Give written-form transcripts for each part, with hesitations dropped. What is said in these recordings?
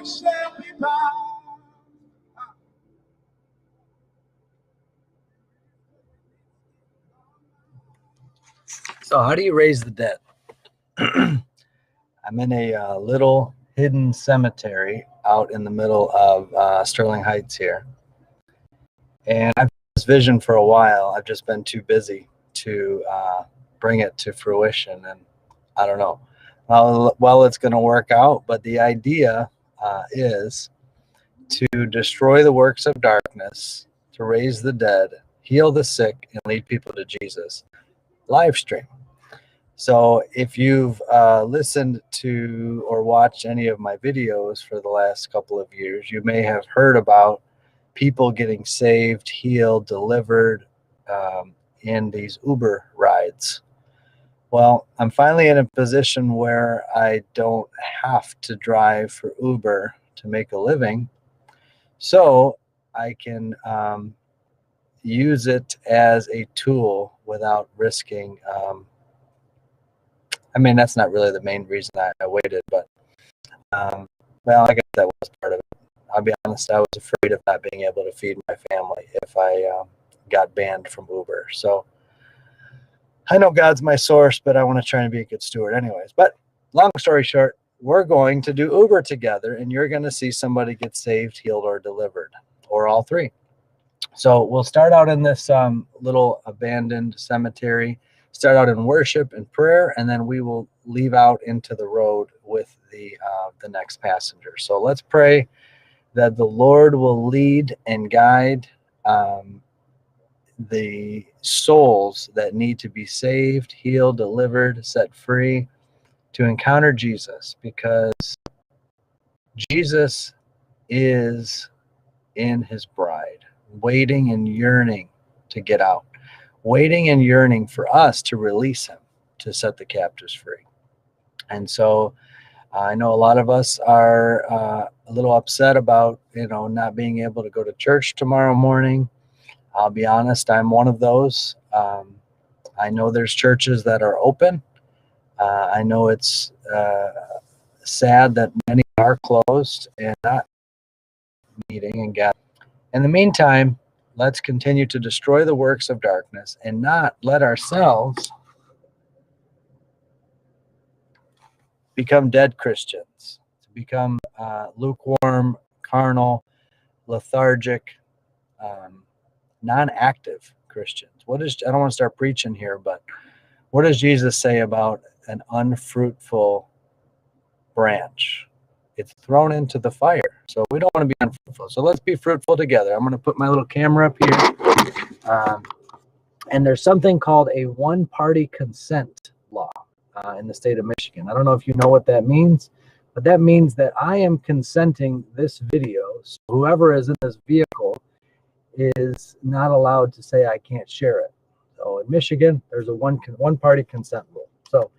shall be bound. So how do you raise the dead? I'm in a little hidden cemetery out in the middle of Sterling Heights here. And I've had this vision for a while. I've just been too busy to bring it to fruition. And I don't know well it's going to work out. But the idea is to destroy the works of darkness, to raise the dead, heal the sick, and lead people to Jesus. Live stream. So if you've listened to or watched any of my videos for the last couple of years, you may have heard about people getting saved, healed, delivered in these Uber rides. Well, I'm finally in a position where I don't have to drive for Uber to make a living. So I can use it as a tool without risking I mean, that's not really the main reason I waited, but, well, I guess that was part of it. I'll be honest, I was afraid of not being able to feed my family if I got banned from Uber. So I know God's my source, but I want to try and be a good steward anyways. But long story short, we're going to do Uber together, and you're going to see somebody get saved, healed, or delivered, or all three. So we'll start out in this little abandoned cemetery. Start out in worship and prayer, and then we will leave out into the road with the next passenger. So let's pray that the Lord will lead and guide the souls that need to be saved, healed, delivered, set free to encounter Jesus, because Jesus is in his bride, waiting and yearning to get out. Waiting and yearning for us to release him, to set the captives free. And so I know a lot of us are a little upset about, not being able to go to church tomorrow morning. I'll be honest, I'm one of those. I know there's churches that are open. I know it's sad that many are closed and not meeting and gathering. In the meantime, let's continue to destroy the works of darkness and not let ourselves become dead Christians, to become lukewarm, carnal, lethargic, non-active Christians. I don't want to start preaching here, but what does Jesus say about an unfruitful branch? It's thrown into the fire. So we don't want to be unfruitful. So let's be fruitful together. I'm going to put my little camera up here. And there's something called a one-party consent law in the state of Michigan. I don't know if you know what that means, but that means that I am consenting this video. So whoever is in this vehicle is not allowed to say I can't share it. So in Michigan, there's a one-party consent rule. So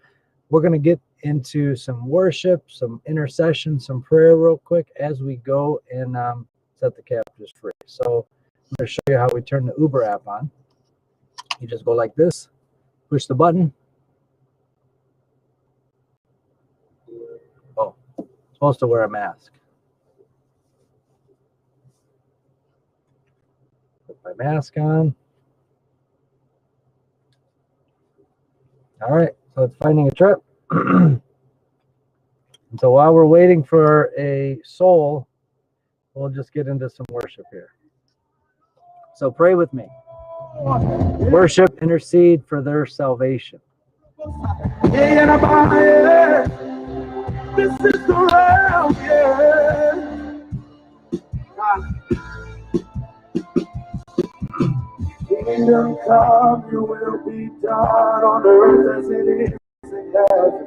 we're going to get into some worship, some intercession, some prayer real quick as we go and set the captives free. So I'm going to show you how we turn the Uber app on. You just go like this, push the button. Oh, supposed to wear a mask. Put my mask on. All right, so it's finding a trip. And so while we're waiting for a soul, we'll just get into some worship here. So pray with me. Worship, intercede for their salvation. This is the realm, yeah. Kingdom come, your will be done on earth as it is in heaven.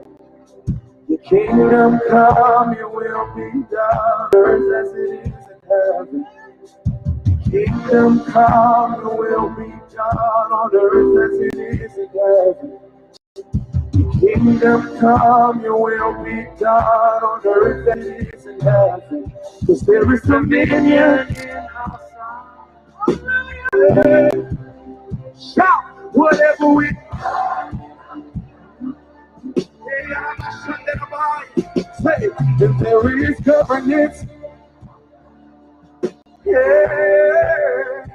Your kingdom come, your will be done on earth as it is in heaven. Kingdom come, your will be done on earth as it is in heaven. Kingdom come, your will be done on earth as it is in heaven. Cause there is dominion in our side. Shout whatever we Say, if there is governance, yeah,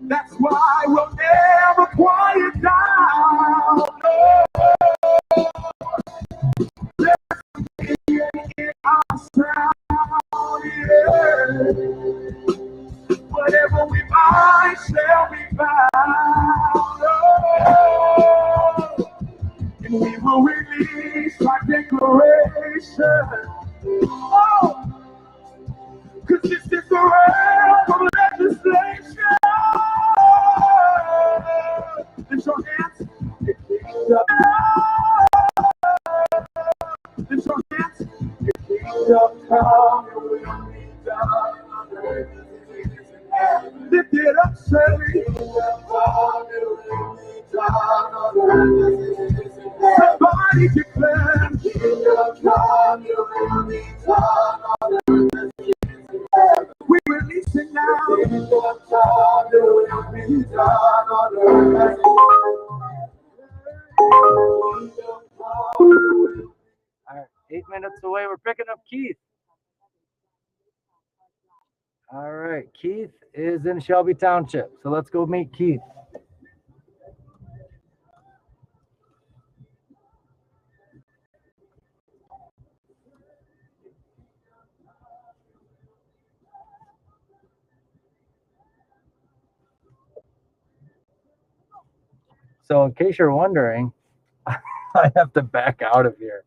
that's why we'll never quiet down. No, in our sound, yeah. Whatever we bind shall be bound. Oh, and we will release our declaration. Oh, cause this is the realm of legislation. Lift your hands. Lift your hands. Your kingdom come, your will be done on earth as it is in heaven. Lift it up, say. Kingdom come, your will be done on earth as it is in heaven. Somebody declare. Kingdom come, your will be done on earth as it is in heaven. We release it now. Kingdom come, your will be done on earth as it is in heaven. Kingdom come. All right, 8 minutes away. We're picking up Keith. All right, Keith is in Shelby Township. So let's go meet Keith. So in case you're wondering, I have to back out of here.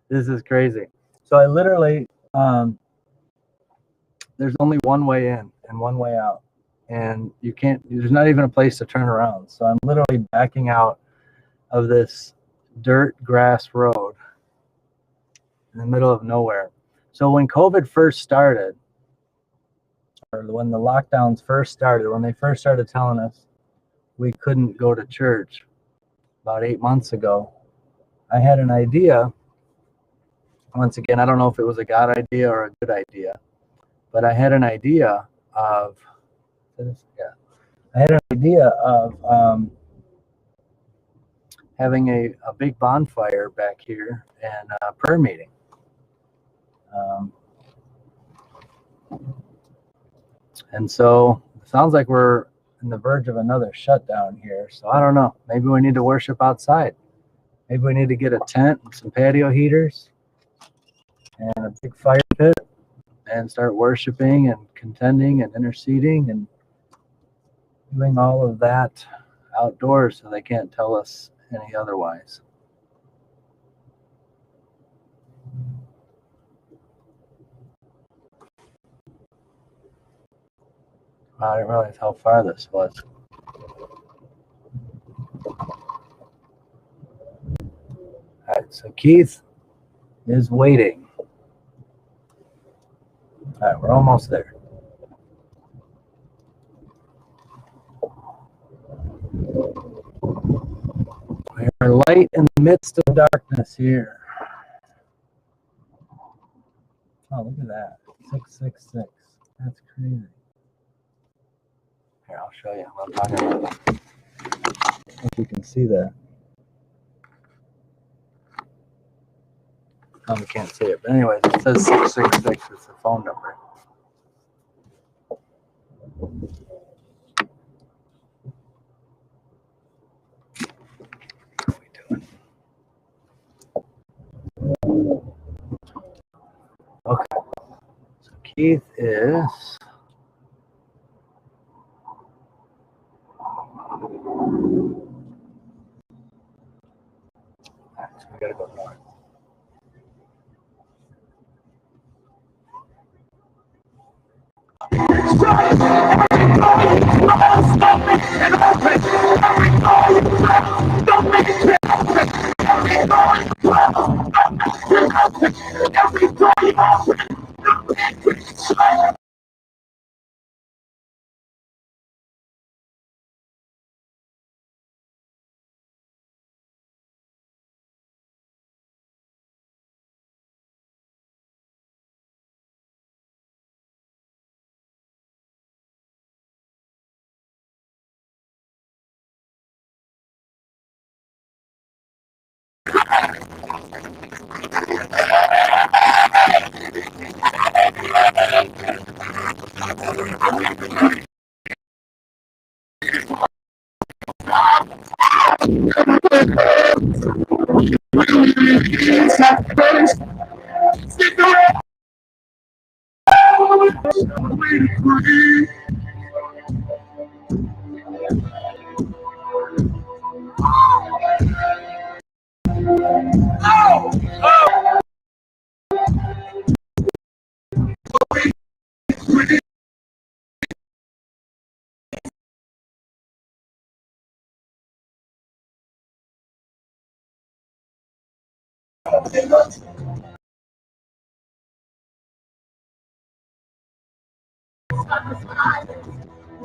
This is crazy. So I literally, there's only one way in and one way out. And you can't, there's not even a place to turn around. So I'm literally backing out of this dirt grass road in the middle of nowhere. So when COVID first started, or when the lockdowns first started, when they first started telling us we couldn't go to church about 8 months ago, I had an idea. Once again, I don't know if it was a God idea or a good idea, but I had an idea of, having a big bonfire back here and a prayer meeting. And so it sounds like we're on the verge of another shutdown here. So I don't know. Maybe we need to worship outside. Maybe we need to get a tent and some patio heaters and a big fire pit and start worshiping and contending and interceding and doing all of that outdoors so they can't tell us any otherwise. I didn't realize how far this was. All right, so Keith is waiting. All right, we're almost there. We're light in the midst of darkness here. Oh, look at that. 666. That's crazy. Here, I'll show you what I'm talking about. I think you can see that. Oh, we can't see it. But anyways, it says 666. It's the phone number. What are we doing? Okay. So Keith is... Alright, so we gotta go north.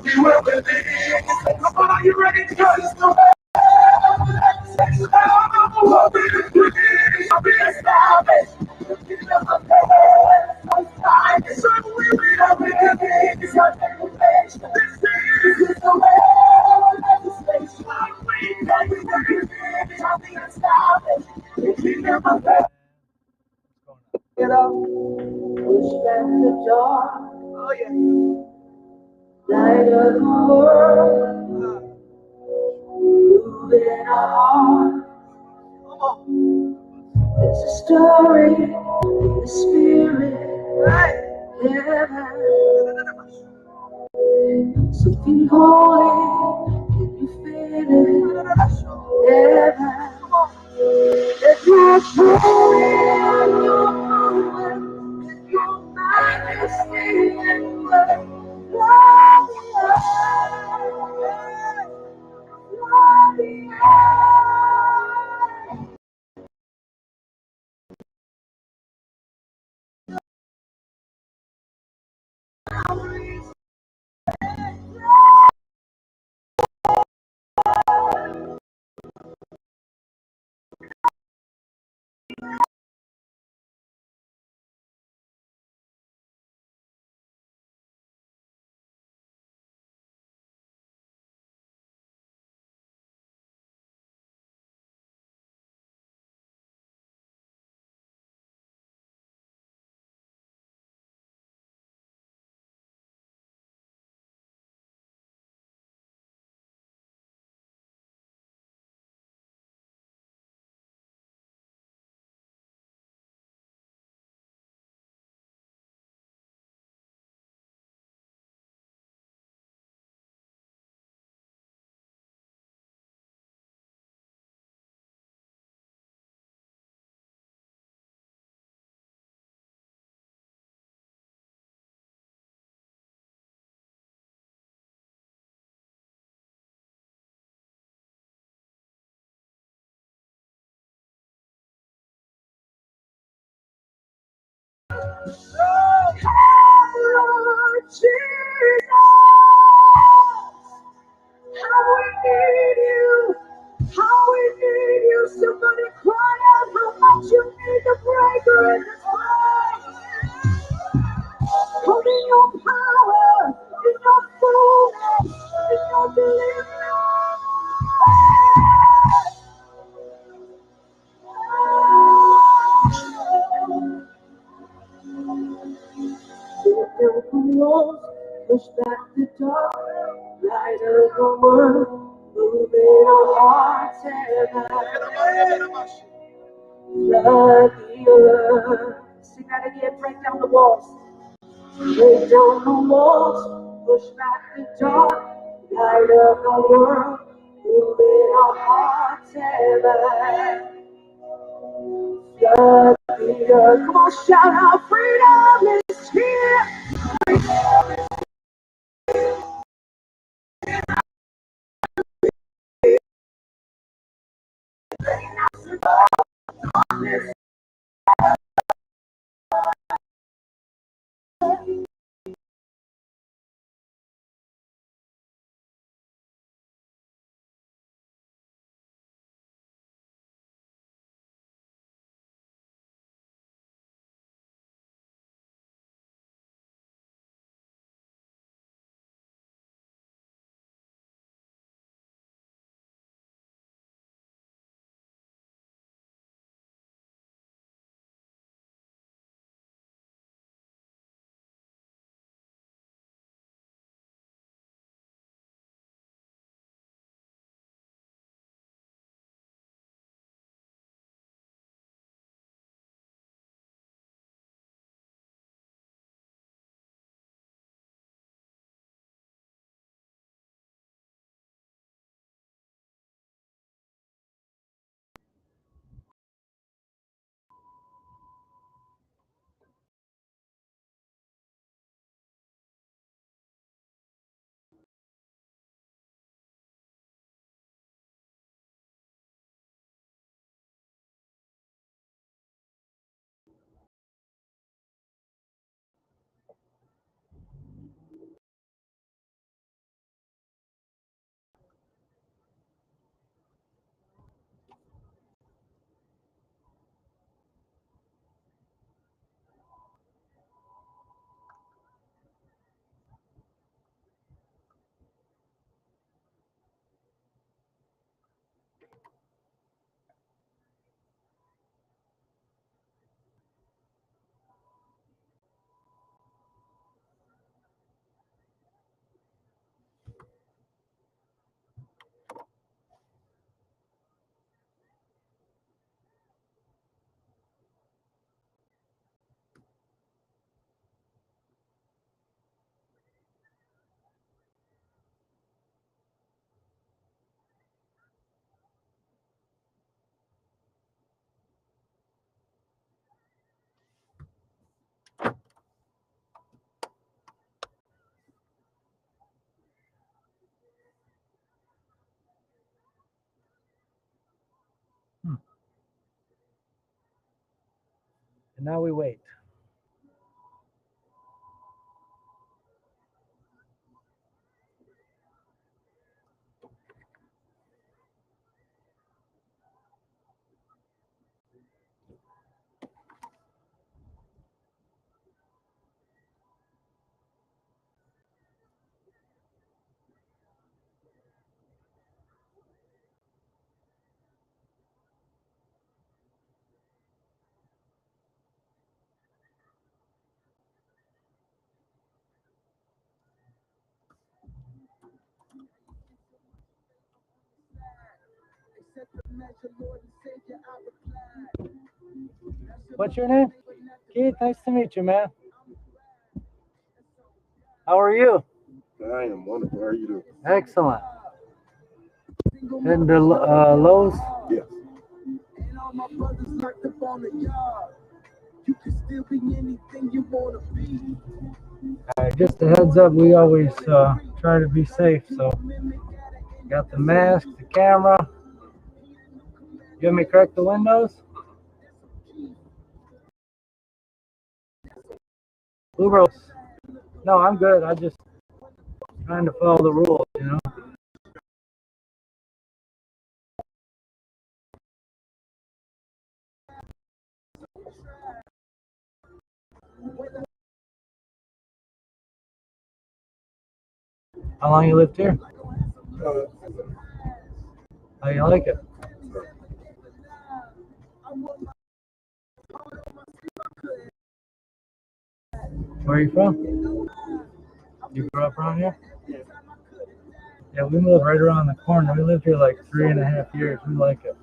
We will believe. Come on, are you ready to go? Let's go. We'll be free. I'll be established. The kingdom of heaven. So we will believe. It's your declaration. This is the way of legislation. We can believe. I'll be established. The kingdom of heaven. Get up. Push back the door. Oh, yeah. Light of the world, moving on. It's a story in the spirit, heaven. Something holy, can you feel it? Heaven. If you're truly on your own, if your majesty and Jesus, how we need you, how we need you. Somebody cry out how much you need the breaker in this place. Come in your power, in your fullness, in your deliverance. Break down the walls, push back the dark, light of the world, moving our hearts and minds. Flood the earth. Sing that again, break down the walls. Break down the walls, push back the dark, light of the world, moving our hearts and minds. Flood the earth. Come on, shout out, freedom is here. And now we wait. What's your name? Keith, nice to meet you, man. How are you? I am wonderful. How are you doing? Excellent. And the Lowe's? Yes. You can still be anything you want to be. All right, just a heads up, we always try to be safe. So, got the mask, the camera. You want me to crack the windows? Blue Rose. No, I'm good. I just trying to follow the rules, you know. How long you lived here? How you like it? Where are you from? You grew up around here? Yeah, we moved right around the corner. We lived here like 3.5 years. We like it.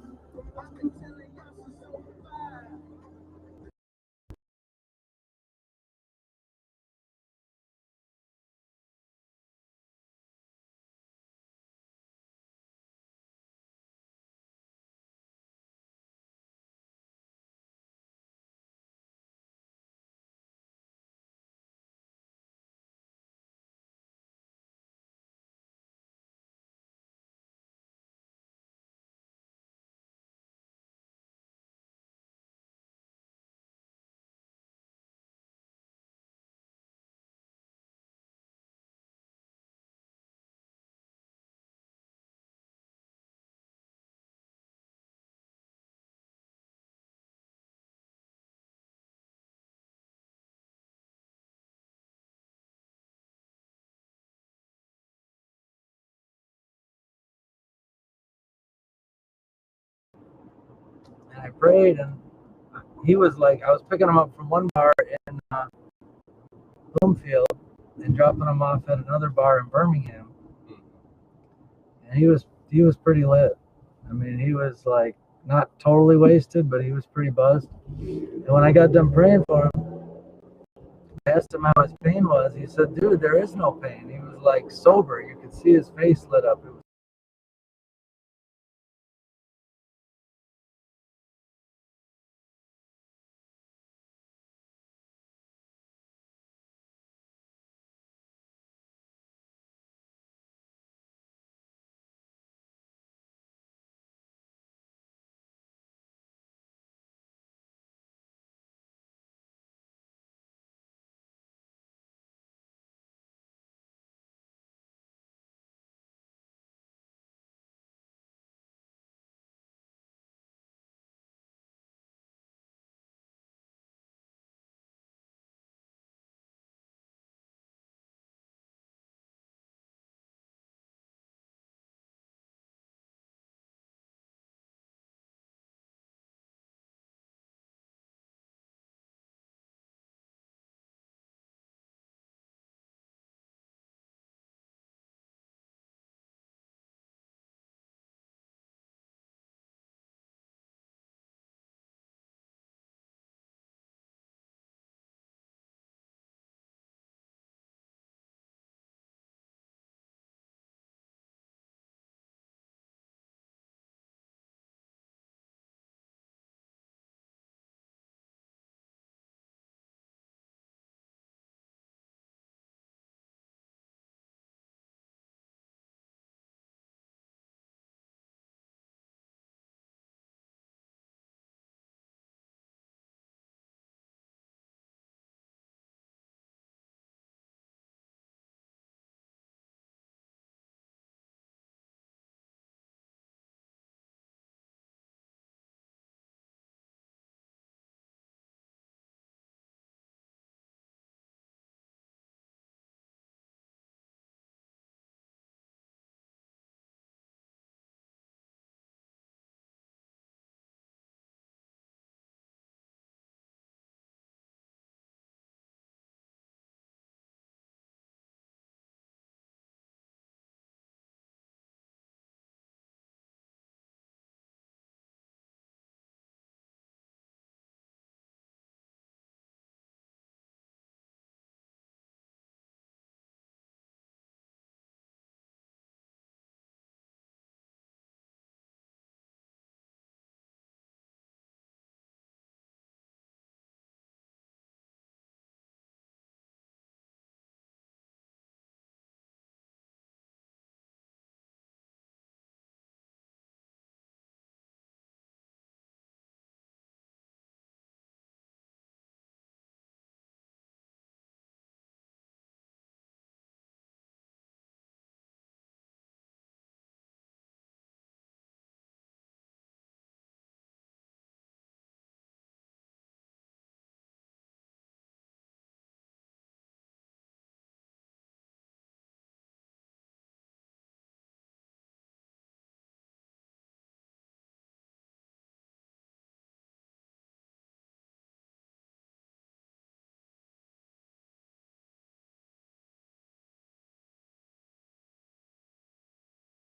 And I prayed, and he was like, I was picking him up from one bar in Bloomfield and dropping him off at another bar in Birmingham. And he was pretty lit. I mean, he was like not totally wasted, but he was pretty buzzed. And when I got done praying for him, I asked him how his pain was. He said, "Dude, there is no pain." He was like sober. You could see his face lit up. It